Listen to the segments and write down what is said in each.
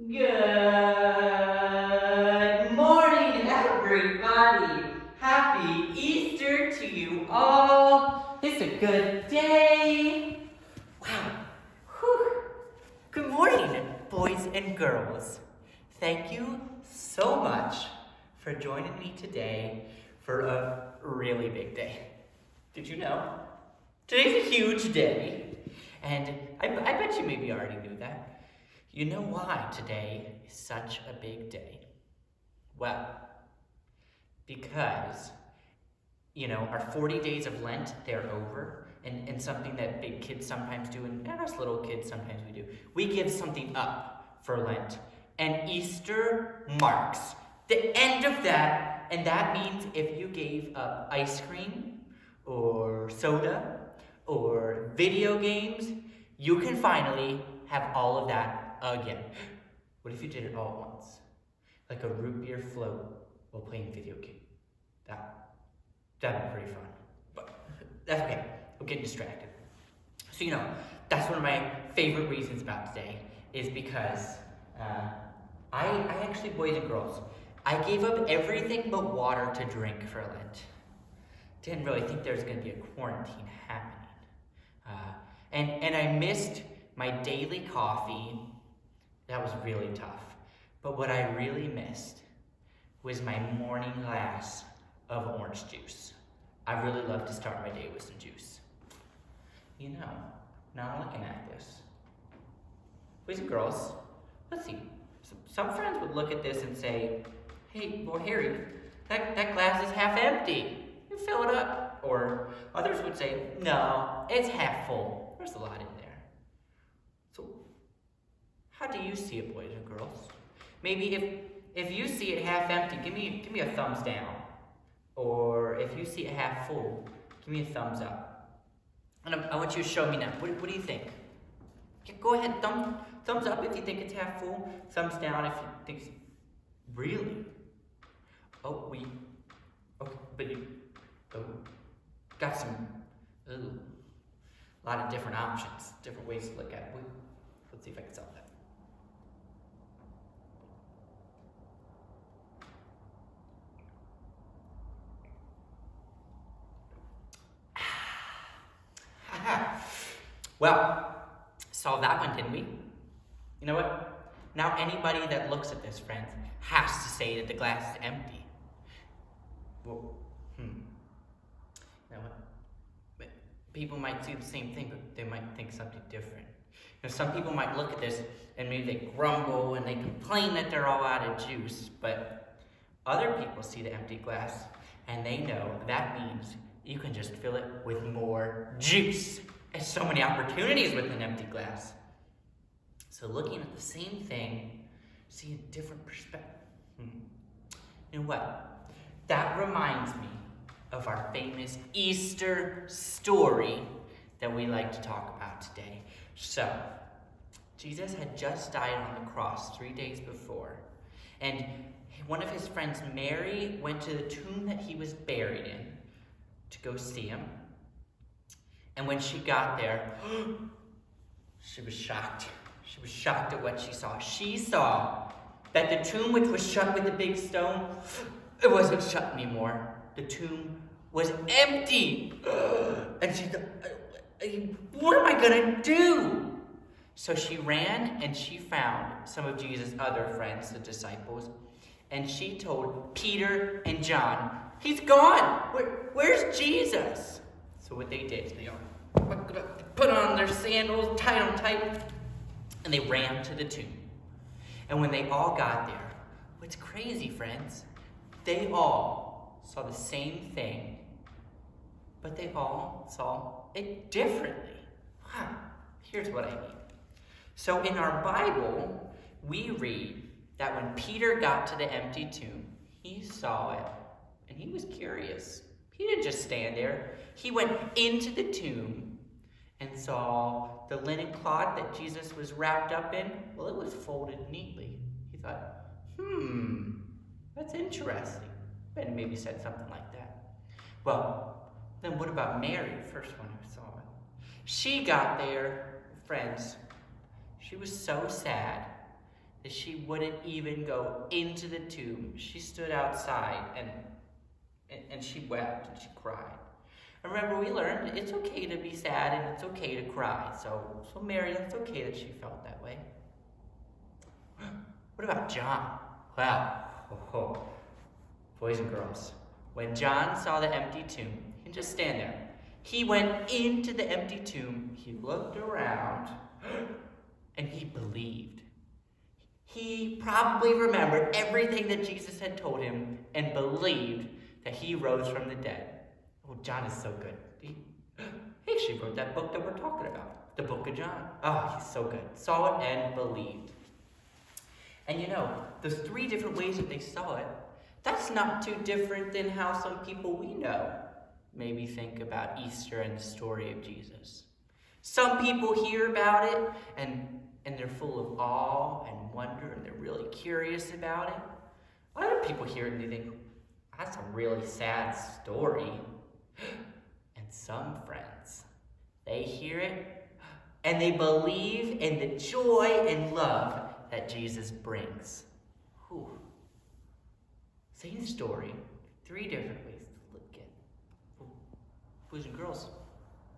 Good morning, everybody. Happy Easter to you all. It's a good day. Wow. Whew. Good morning, boys and girls. Thank you so much for joining me today for a really big day. Did you know? Today's a huge day. And I bet you maybe already knew that. You know why today is such a big day? Well, because, our 40 days of Lent, they're over. And something that big kids sometimes do, and us little kids sometimes we do, we give something up for Lent. And Easter marks the end of that. And that means if you gave up ice cream or soda or video games, you can finally have all of that again. What if you did it all at once? Like a root beer float while playing video game. That'd be pretty fun. But that's okay. We're getting distracted. So that's one of my favorite reasons about today is because I actually, boys and girls, I gave up everything but water to drink for Lent. Didn't really think there was going to be a quarantine happening. And I missed my daily coffee. That was really tough. But what I really missed was my morning glass of orange juice. I really love to start my day with some juice. Now I'm looking at this. Boys and girls, let's see. Some friends would look at this and say, hey, well, Harry, that glass is half empty. You fill it up. Or others would say, no, it's half full. There's a lot in there. So, how do you see it, boys and girls? Maybe if you see it half empty, give me a thumbs down. Or if you see it half full, give me a thumbs up. And I want you to show me now. What do you think? Yeah, go ahead, thumbs up if you think it's half full. Thumbs down if you think it's really. Okay, but you got some. A lot of different options, different ways to look at it. Let's see if I can solve that. Well, solved that one, didn't we? You know what? Now anybody that looks at this, friends, has to say that the glass is empty. Well, You know what? People might see the same thing, but they might think something different. Some people might look at this and maybe they grumble and they complain that they're all out of juice, but other people see the empty glass and they know that means you can just fill it with more juice. There's so many opportunities with an empty glass. So looking at the same thing, see a different perspective. You know what? That reminds me of our famous Easter story that we like to talk about today. So, Jesus had just died on the cross 3 days before, and one of his friends, Mary, went to the tomb that he was buried in to go see him. And when she got there, she was shocked. She was shocked at what she saw. She saw that the tomb, which was shut with a big stone, it wasn't shut anymore. The tomb was empty. And she thought, what am I gonna do? So she ran and she found some of Jesus' other friends, the disciples, and she told Peter and John, he's gone. Where's Jesus? So what they did, they put on their sandals, tied them tight, and they ran to the tomb. And when they all got there, what's crazy, friends, they all saw the same thing, but they all saw it differently. Here's what I mean. So in our Bible, we read that when Peter got to the empty tomb, he saw it, and he was curious. He didn't just stand there. He went into the tomb and saw the linen cloth that Jesus was wrapped up in. Well, it was folded neatly. He thought, that's interesting. And maybe said something like that. Well, then what about Mary, the first one who saw it? She got there, friends. She was so sad that she wouldn't even go into the tomb. She stood outside and she wept and she cried. And remember, we learned it's okay to be sad and it's okay to cry. So Mary, it's okay that she felt that way. What about John? Well, boys and girls, when John saw the empty tomb, he didn't just stand there. He went into the empty tomb, he looked around, and he believed. He probably remembered everything that Jesus had told him and believed that he rose from the dead. Oh, John is so good. He actually wrote that book that we're talking about, the book of John. Oh, he's so good. Saw it and believed. And you know, those 3 different ways that they saw it, that's not too different than how some people we know maybe think about Easter and the story of Jesus. Some people hear about it and they're full of awe and wonder and they're really curious about it. Other people hear it and they think, that's a really sad story. And some friends, they hear it and they believe in the joy and love that Jesus brings. Whew. Same story, 3 different ways to look at it. Boys and girls,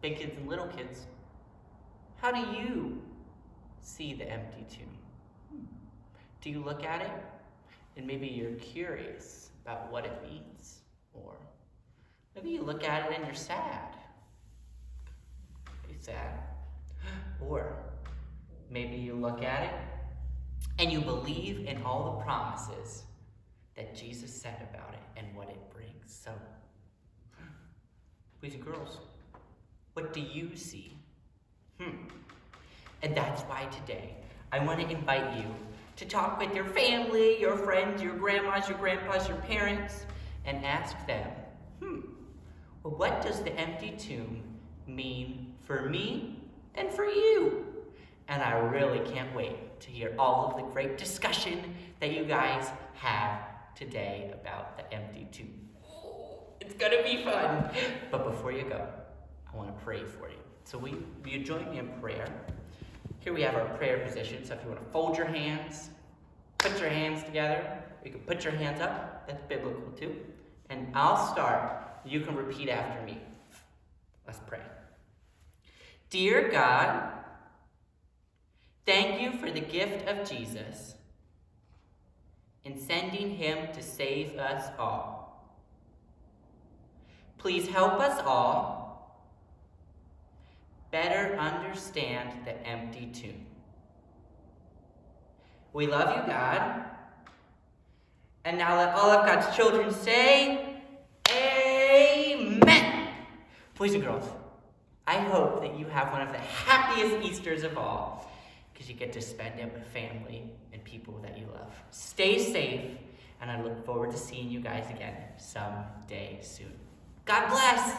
big kids and little kids, how do you see the empty tomb? Do you look at it and maybe you're curious about what it means? Or maybe you look at it and you're sad. Be sad. Or maybe you look at it and you believe in all the promises that Jesus said about it and what it brings. So, boys and girls, what do you see? And that's why today I want to invite you to talk with your family, your friends, your grandmas, your grandpas, your parents, and ask them, well, what does the empty tomb mean for me and for you? And I really can't wait to hear all of the great discussion that you guys have today about the empty tomb. It's gonna be fun. But before you go, I want to pray for you. So will you join me in prayer? Here we have our prayer position. So if you want to fold your hands, put your hands together. You can put your hands up. That's biblical too. And I'll start. You can repeat after me. Let's pray. Dear God, thank you for the gift of Jesus in sending him to save us all. Please help us all better understand the empty tomb. We love you, God. And now let all of God's children say, Amen. Boys and girls, I hope that you have one of the happiest Easters of all, because you get to spend it with family and people that you love. Stay safe, and I look forward to seeing you guys again someday soon. God bless.